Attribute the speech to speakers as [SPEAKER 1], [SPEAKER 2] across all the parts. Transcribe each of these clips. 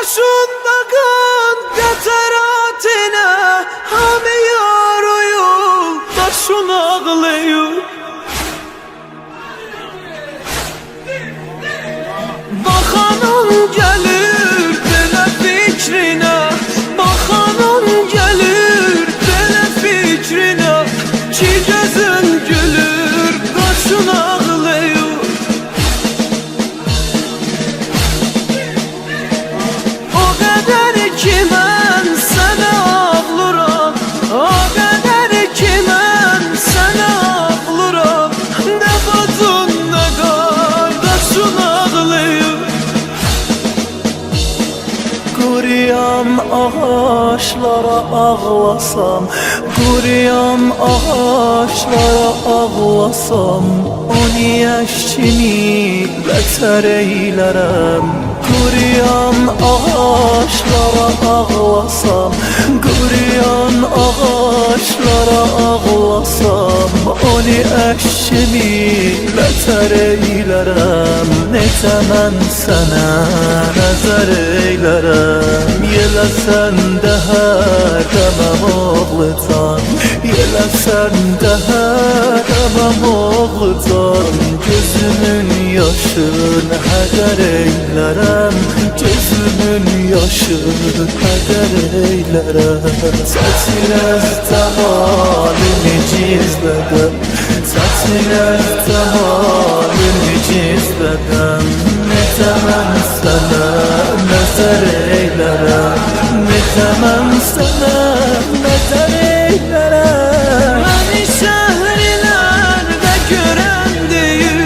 [SPEAKER 1] Başında kan qatarətine Hamı yarıyıb Başın ağlayıb Baxanın gəlir Belə fikrinə Baxanın gəlir Belə fikrinə Ki gözün gülür Başın ağlayıb ki mən sənə ağlıram O qədər ki mən sənə ağlıram Nə bacın nə qardaşın ağlayıb Quruyan ağaçlara ağlasam Quruyan ağaçlara ağlasam Onu eşkini bətər eylərəm Quruyan ağaçlara ağlasam Quruyan ağaçlara ağlasam Onu eşkini bətər eylərəm Necə mən sənə nəzər eylərəm Yeləsən də hər dəməm oğlucan Yeləsən də hər dəməm oğlucan Gözümün yaşını hədər eylərəm Gözümün yaşını hədər eylərəm Çətinəzdə halimi gizlədən Çətinəzdə halimi gizlədən Necə mən sənə nəzər eylərəm Necə mən sənə nəzər eylərəm Məni şəhrilərdə görən deyir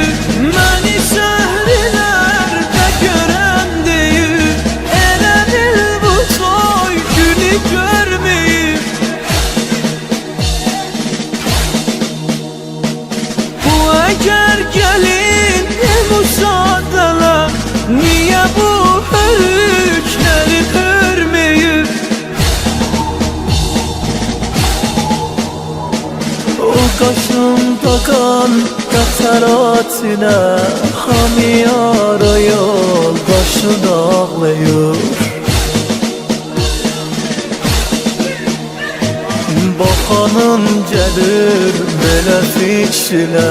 [SPEAKER 1] Məni şəhrilərdə görən deyir Elə bil bu toy günü görməyib Bu əgər gəlin müsaadələr Niyə bu hörükləri hörməyib O qaşımda qan qəsəratine Hamı yara yol başın ağlayır Baxanın gəlir belə fikrinə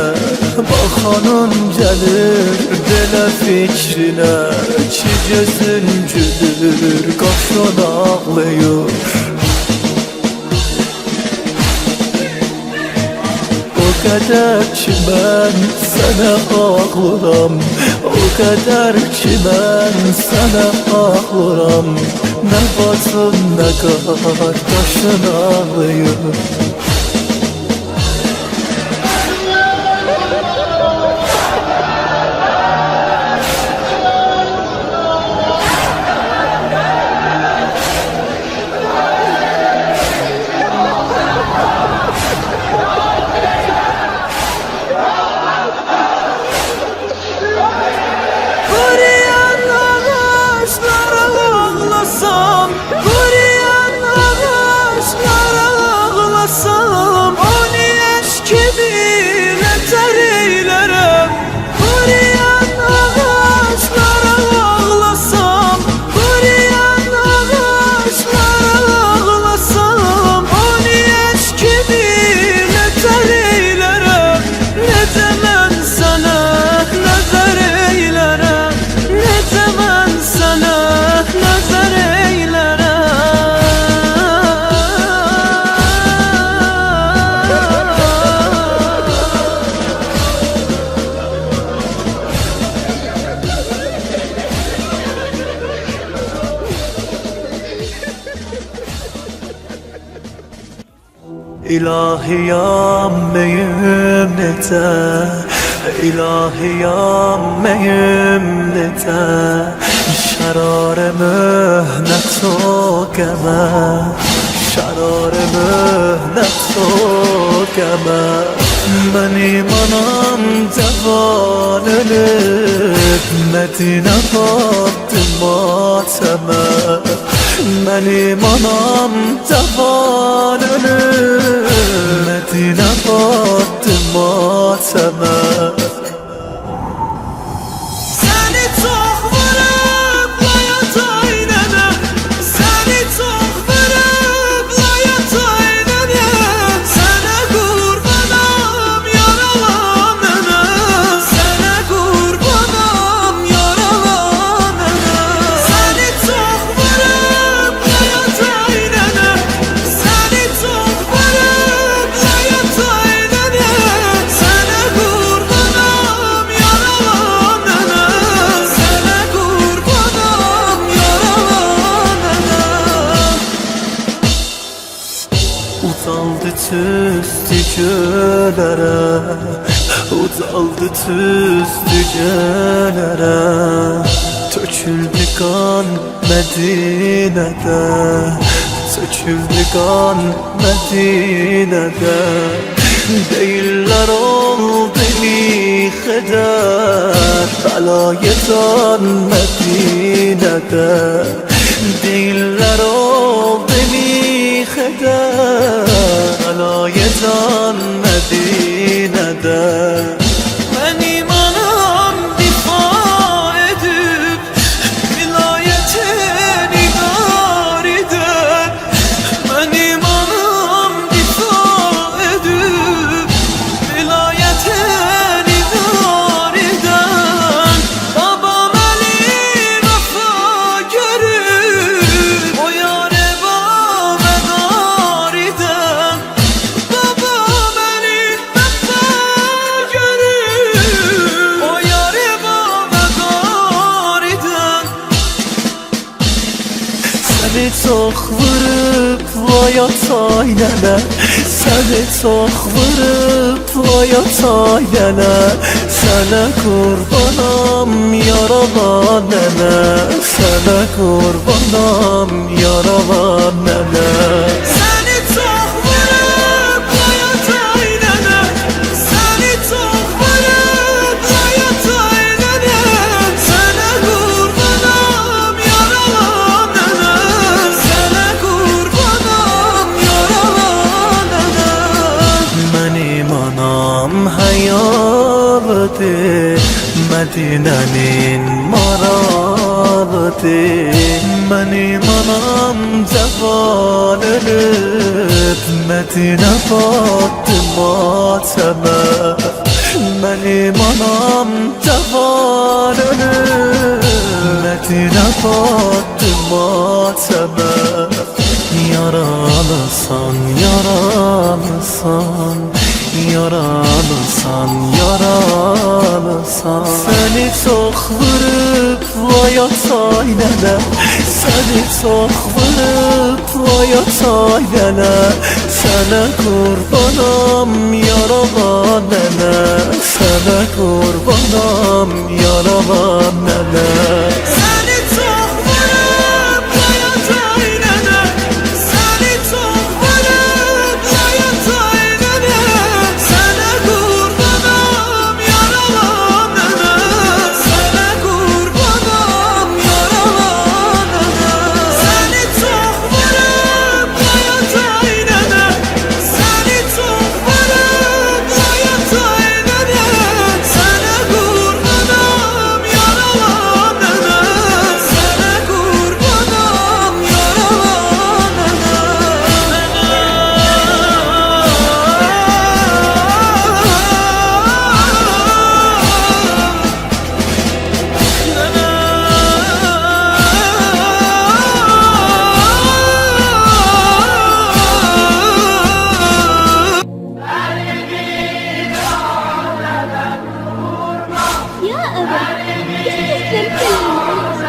[SPEAKER 1] Baxanın gəlir belə fikrinə Ki gözün gülür qaşın ağlayır O qədər ki mən sənə ağlıram O qədər ki mən sənə ağlıram Nə bacın nə qardaşın ağlayır İlahiyam meyim necə İlahiyam meyim necə Şərar möhnət o qəmə Şərar möhnət o qəmə Mənim anam cavan ölüb Mədinə batdı matəmə Mənim anam cavan ölüb Mədinə batdı matəmə Səni çox vurub qayat aynəmə tüstücülere, uzaldı tüstücülere. Töküldü kan Medine'de, töküldü kan Medine'de. Değiller oldu heder, belayetan Medine'de. Değiller oldu heder, belayetan Medine'de. Benim anam difa edip vilayetini idare eder. Benim anam difa edip vilayetini idare eder. Babam eli vefa görür, o yâre babedar eder. Babam eli vefa görür, o yâre babedar eder. Seni çok vurup hayat aileler, seni çok vurup hayat aileler. Sana kurbanam yaralan neler, sana kurbanam yaralan neler. Seni çok vurup hayat aileler, seni çok vurup hayat aileler. Sana kurbanam yaralan neler, sana kurbanam yaralan neler. Benim anam hayalıdır, Medine'nin maralıdır. Benim anam ceval ölüp Medine battı mateme. Benim anam ceval ölüp Medine battı mateme. Yaralısan, yaralısan, yaralısan, yaralısan. Seni çok vurup hayat aileler, seni çok vurup hayat aileler. Sana kurbanam yaralan neler, sana kurbanam yaralan neler. Seni çok vurup hayat aileler, seni çok vurup hayat aileler. Sana kurbanam yaralan neler, sana kurbanam yaralan neler. Seni çok vurup hayat aileler, seni çok vurup hayat aileler. Sana kurbanam yaralan neler, sana kurbanam yaralan
[SPEAKER 2] يا أبا استسلمت للموت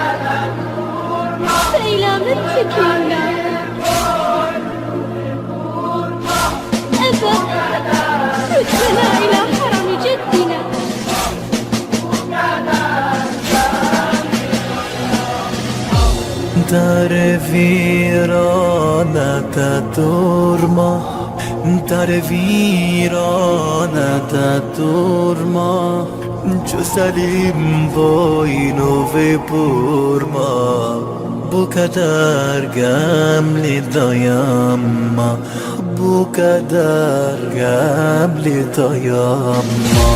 [SPEAKER 2] فإلى من تكلنا أبا ردنا إلى حرم جدنا
[SPEAKER 1] در ویرانت durma, در ویرانت durma. Güzelim boynu ve burma, bu kadar gemli dayanma, bu kadar gemli dayanma.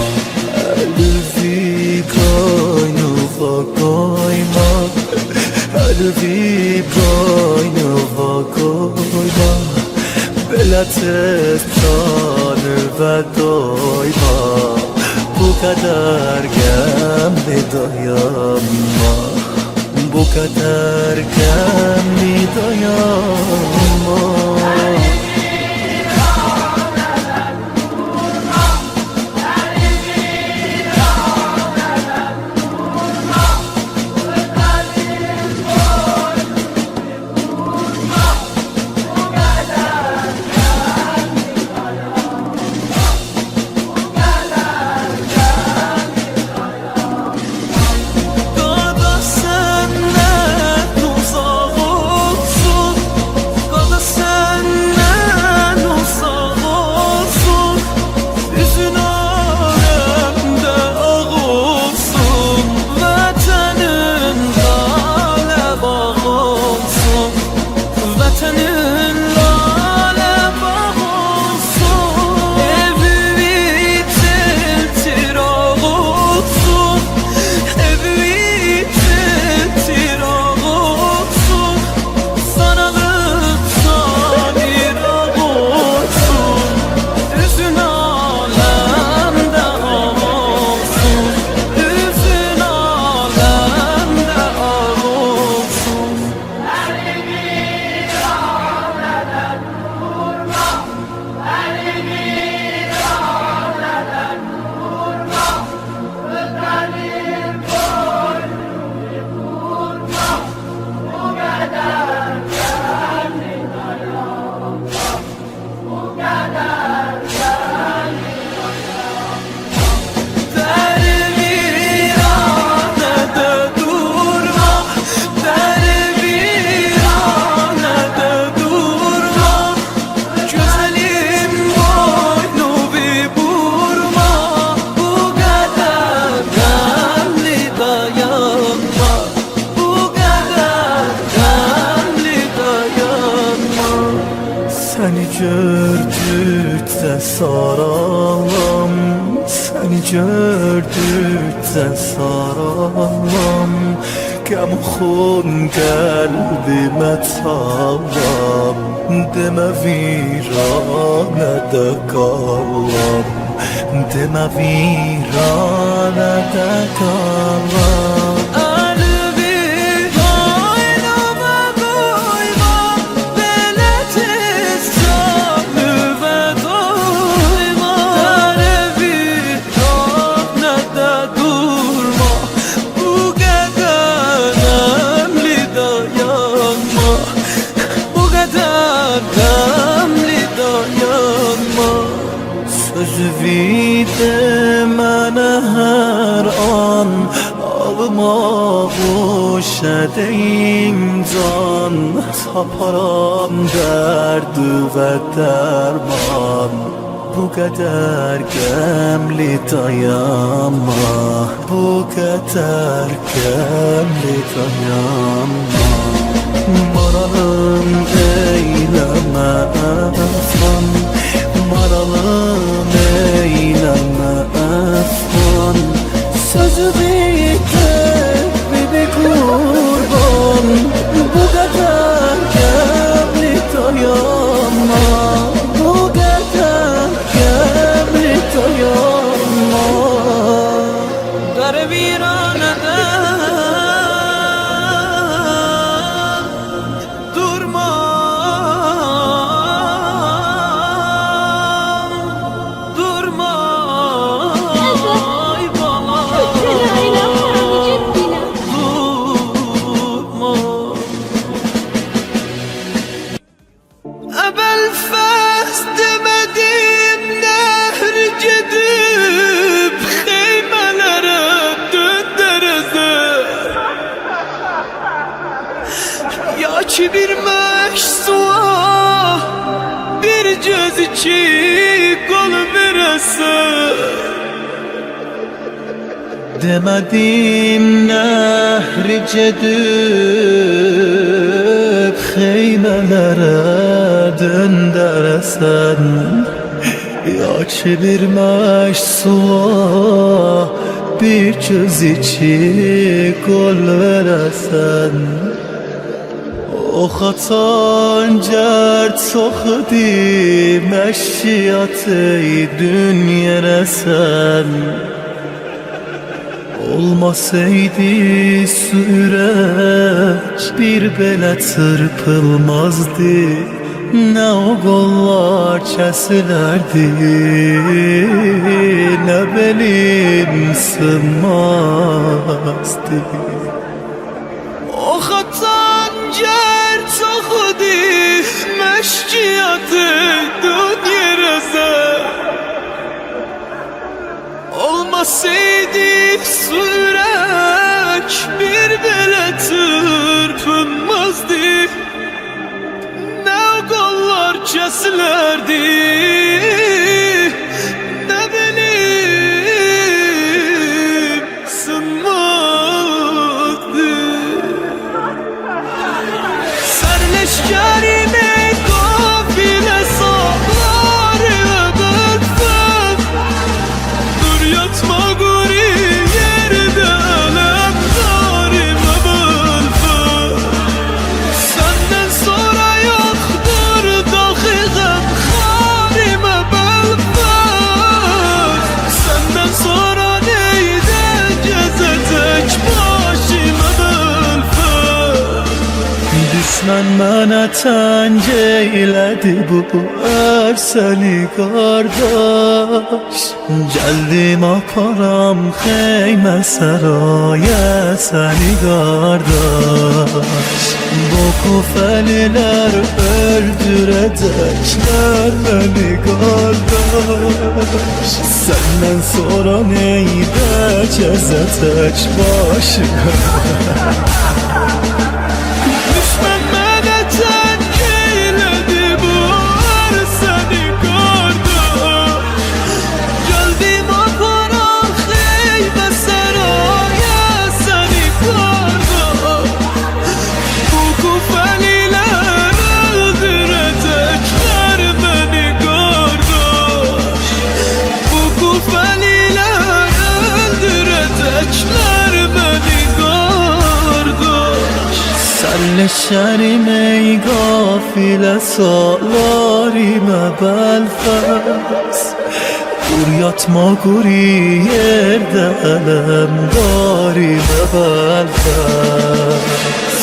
[SPEAKER 1] Elvi koynuma koyma, elvi koynuma koyma. Belatır tanı ve doyma, bu kadar gemli dayanma, bu kadar gemli dayanma. olsun, vatanın lale bağ olsun. Evlilikten tirag olsun, evlilikten tirag olsun. Sanalıktan irag olsun, üzün alemde ağ olsun, üzün alemde ağ olsun. Derviranede durma, derviranede durma. Güzelim boynu bir vurma, bu kadar gamli dayanma, bu kadar gamli dayanma. Seni gördükçe saralam, seni gördükçe saralam. Qəmxun qəlbimə çalam, demə viranədə qalam, demə viranədə qalam. Əlvi boynuma qoyma, belə tez canıma doyma. Viranədə durma, bu qədər qəmli dayanma, bu qədər qəmli dayanma. Sözü de mənə hər an, ağıma boş edeyim can. Taparam dərdi və dərman, bu qədər qəmli dayanma, bu qədər qəmli dayanma. Maralım eyləmə əfvan, maralım eyləmə əfvan. Sözü bir qurban, bu qədər qəmli dayanma, bu qədər qəmli dayanma. Derviranədə durma, durma. Ay bana
[SPEAKER 2] لا إله حرام جدنا.
[SPEAKER 1] durma. Əbəl fəs demədim nəhr gedib xeymələrə döndərəzə. Ya ki bir məşsua, bir göz iki qol verəsə. Demədim nəhr gedib xeymələrə döndərəsən. Ya ki bir məşsua, bir göz iki qol verəsən. Ox atan gər çox idi, məşiyyatı dünyərəsən. Olmasaydı sürək, bir belə çırpılmazdı. Nə o qollar kəsilərdi, nə belim sınmazdı. Ox atan gər çox idi, məşkiyyatı dünyərəsən. Olmasaydı sürək, bir belə çırpınmazdı. Nə o qollar kəsilərdi, nə belim sınmazdı. Düşmən mənə təng eylədi bu ərsəni qardaş Gəldim aparam xeymə səraya səni qardaş Bu kufəlilər öldürəcəklər məni qardaş Səndən sonra neydəcəz tək başına Düşmən mənə təng eylədi bu ərsəni qardaş Gəldim aparam xeymə səraya səni qardaş Bu kufəlilər öldürəcəklər məni qardaş Bu kufəlilər öldürəcəklər məni qardaş Sən leşərim ey qafilə salarımə bəlfəz Dur yatma quri yerdə ələm darimə bəlfəz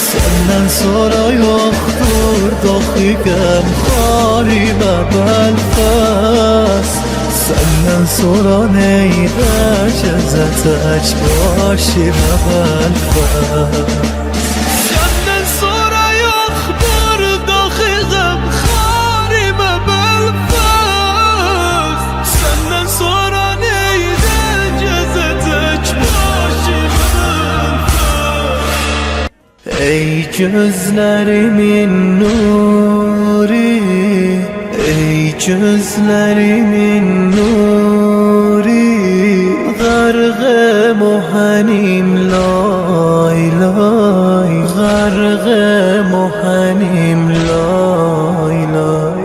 [SPEAKER 1] Səndən sonra yoxdur daxiqəm xarimə bəlfəz Səndən sonra neydəcəz tək başımə bəlfəz Səndən sonra yoxdur daxiqəm xarimə bəlfəz Səndən sonra neydəcəz tək başımə bəlfəz Ey gözlərimin nuri Ey gözlərimin nuri Qərqəm o hənim lay lay Qərqəm o hənim lay lay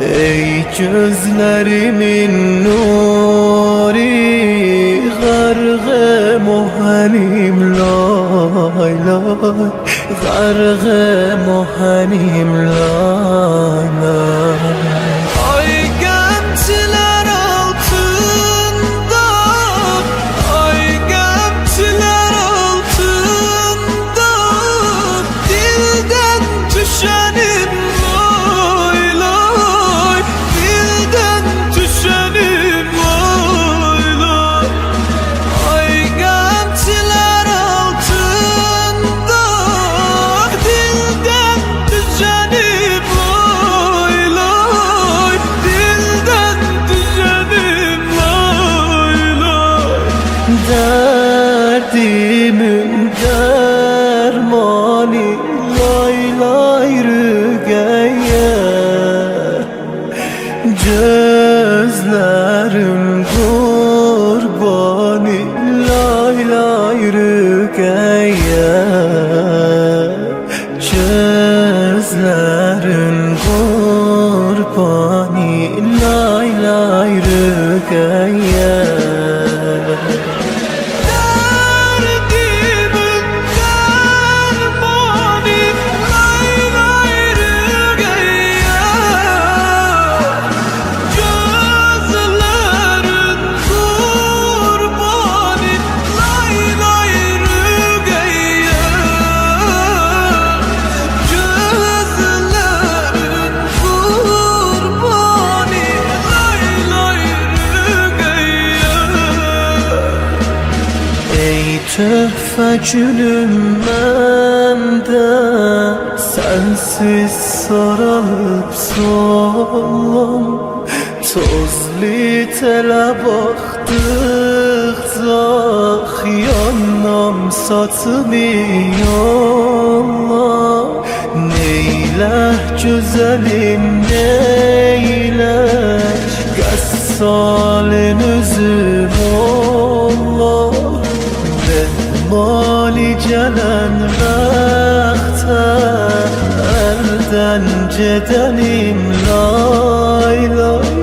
[SPEAKER 1] Ey gözlərimin nuri Qərqəm o hənim lay lay Qərqəm o hənim lay lay Ay qəmçilər altında Ay qəmçilər altında Dildən düşənim lay lay Dildən düşənim lay lay Ay qəmçilər altında Dildən düşənim lay lay Dildən düşənim lay lay Dərdimin dərmani lay lay rüqəyyə Gözlərim qurbani lay lay rüqəyyə Gözlərin qurbani lay lay rüqəyyə Dərdimin dərmani lay lay rüqəyyə Gözlərin qurbani lay lay rüqəyyə Gözlərin qurbani lay lay rüqəyyə Ey töhfə gülüm məndə Sənsiz saralıb solum Tozli telə baxdıqca Xiyanam satımı yolla Neylə gözəlim neylə Qəssalin üzüm olla Mali gələn vaxtə Əldən gedənim lay lay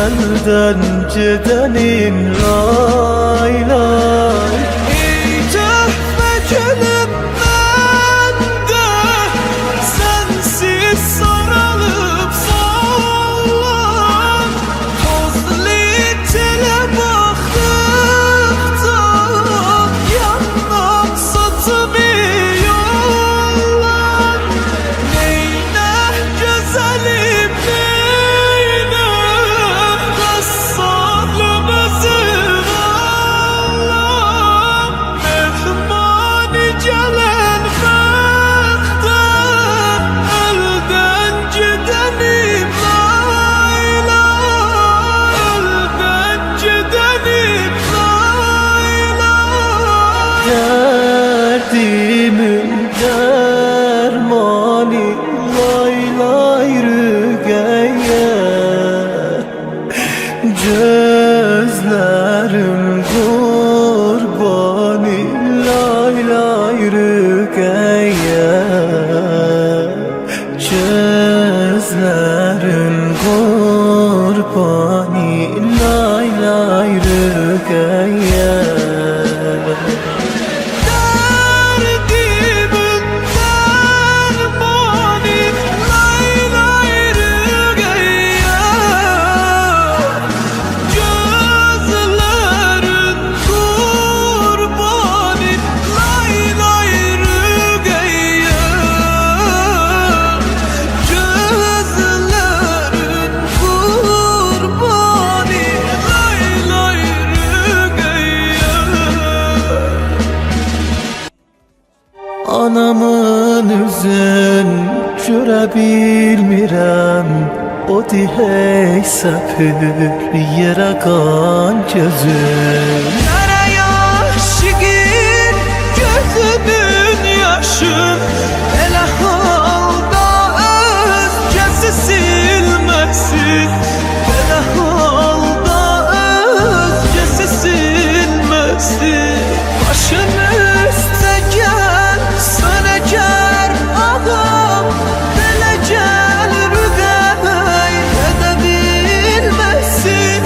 [SPEAKER 1] Əldən gedənim lay lay Ey töhfə gülüm məndə Sənsiz saralıb solum Tozli telə baxdıqca Yanmam satımı yolla mən görə bilmirəm o dihey səpir yerə qan gözüm. Nərəyə aşiqin gözünün yaşın, elə halda özgəsi silməsin, elə halda özgəsi silməsin. Başın üstə gəl, sənə gər ağam, belə gəl rüqəy, edə bilməsin,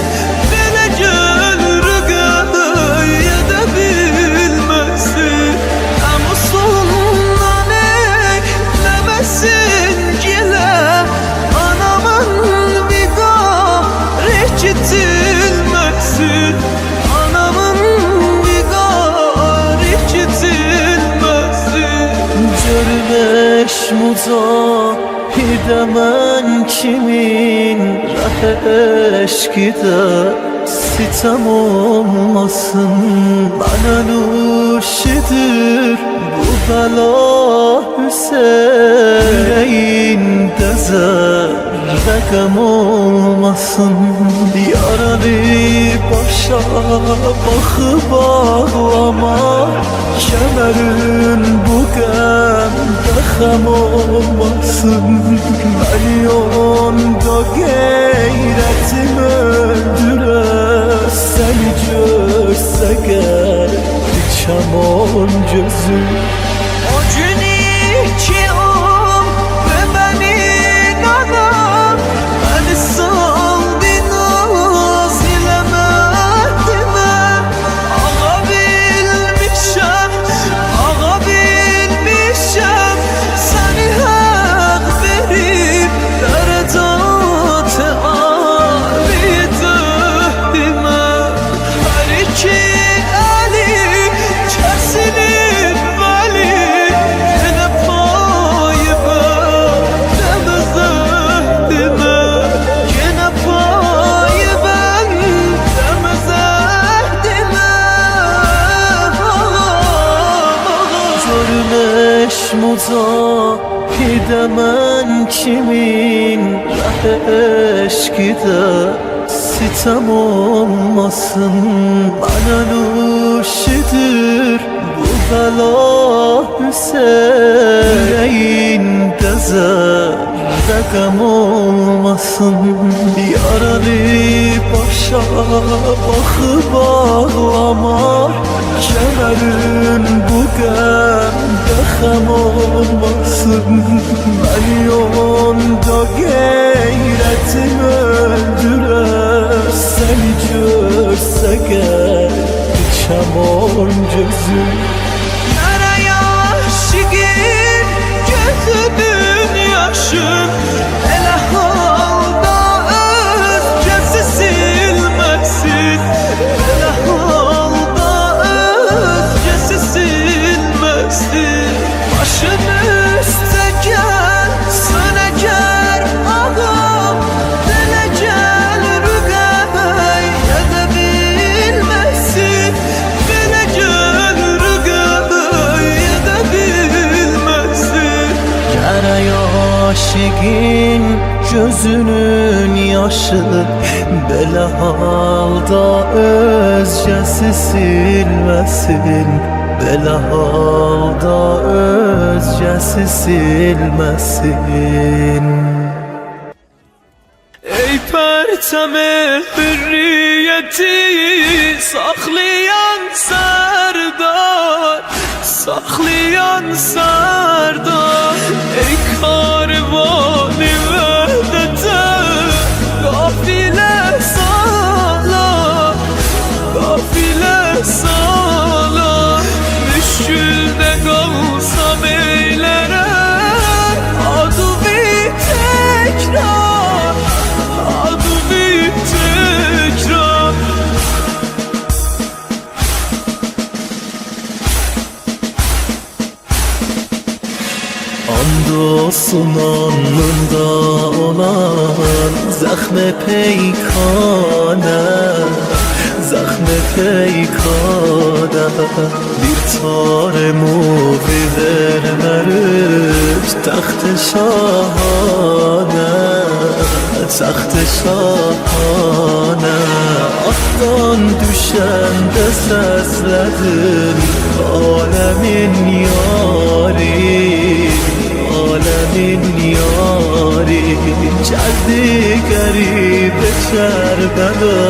[SPEAKER 1] belə gəl rüqəy, edə bilməsin. Namusundan eyləməsin gilə, anamın viqar eşitilməsin, anamın viqar eşitilməsin. Görməş mücahidə mən kimin rəh eşqidə sitem olmasın. Mənə nuşidir bu bəla Hüseyin, yüreğində zərrə qəm olmasın. Yaralı başa baxıb ağlama, kəmərin bu qəmdə xəm olmasın. Milyonda qeyrətim öldürər, səni görsə qəlbi çəman gözüm. O gün iki ve benim anam beni saldı naz ilemedime. Ağa bilmişem, ağa bilmişem, seni hak verip derecat-ı âli döndüme. Her iki eli kesilip veli, yine payı bende zehdime, yine payı bende zehdime. Görməş mücahidə mən kimin rəh eşqidə sitem olmasın. Mənə nuşidir bu bəla Hüseyin, yüreğində zərrə qəm olmasın. Yaralı başa baxıb ağlama, kəmərin bu qəmdə xəm olmasın. Milyonda qeyrətim öldürər, səni görsə qəlbi çəman gözüm. Nərəyə aşiqin gözünün yaşın, elə halda özgəsi silməsin, elə halda özgəsi silməsin. Başın üstə gəl, sənə gər ağam, belə gəl rüqəy, edə bilməsin, belə gəl rüqəy, edə bilməsin. Gərək aşiqin gözünün yaşı, belə halda özgəsi silməsin, belə halda özgəsi silməsin. Ey pərçəmi hürriyyəti saxlayan sərdar, saxlayan sərdar. Ey karvan-ı vəhdətə qafilə sala, qafilə sala. Müşküldə qalsam eylərəm adı-i təkrar, adı-i təkrar. And olsun alnında olan zəxmə peykana, زخم پیکانم bir tarımı vermemiş taxt şahane taxt şahane Attan düşende sesledin alemin yari alemin yari geldi garibe Kerbela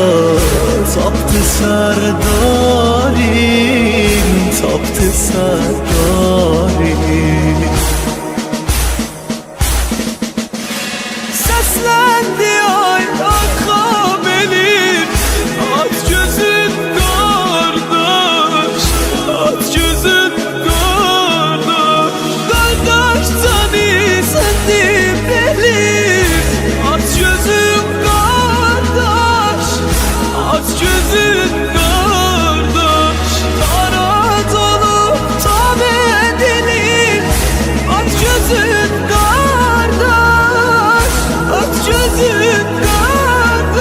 [SPEAKER 1] taptı serdarim taptı serdarim Seslendi ay akabelim At gözün kardeş At gözün kardeş Kardeşten isendim belim At gözün kardeş At gözün kardeş Tarat olup tam edilir At gözün kardeş At gözün kardeş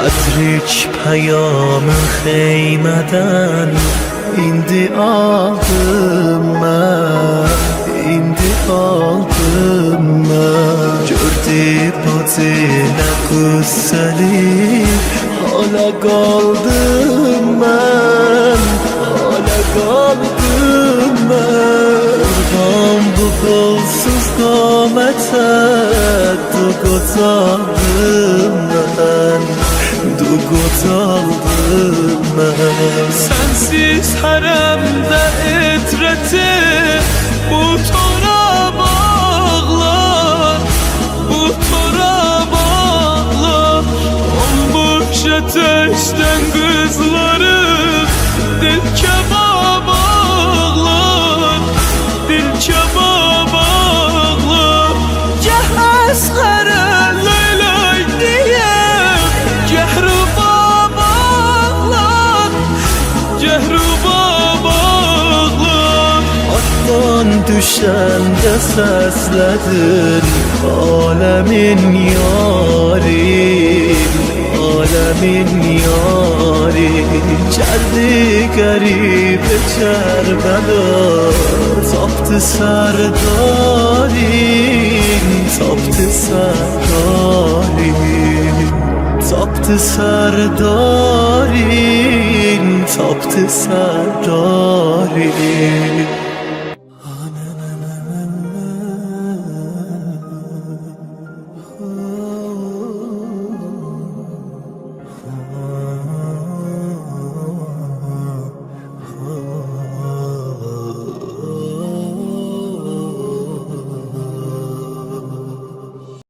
[SPEAKER 1] Adrik peyamı xeymeden İndi aldım mən İndi aldım mən Gördü bu dilə qüssəli Hala qaldım mən Hala qaldım mən Qurban bu qolsuz qamətə Duqotaldım mən Duqotaldım mən Sensiz hərəmdə etrəti Bu tora bağlar Bu tora bağlar Olmuş ateşten kızları Dil kebab ağlar Dil kebab ağlar Gəh əsqərə leylək deyəm Gəhrubə bağlar Gəhrubə bağlar Atdan düşəndə səslədin Alemin yari Alemin yari Gəldi qəribə Kərbela Tapdı sərdarin Tapdı sərdarin Tapdı sərdarin Tapdı sərdarin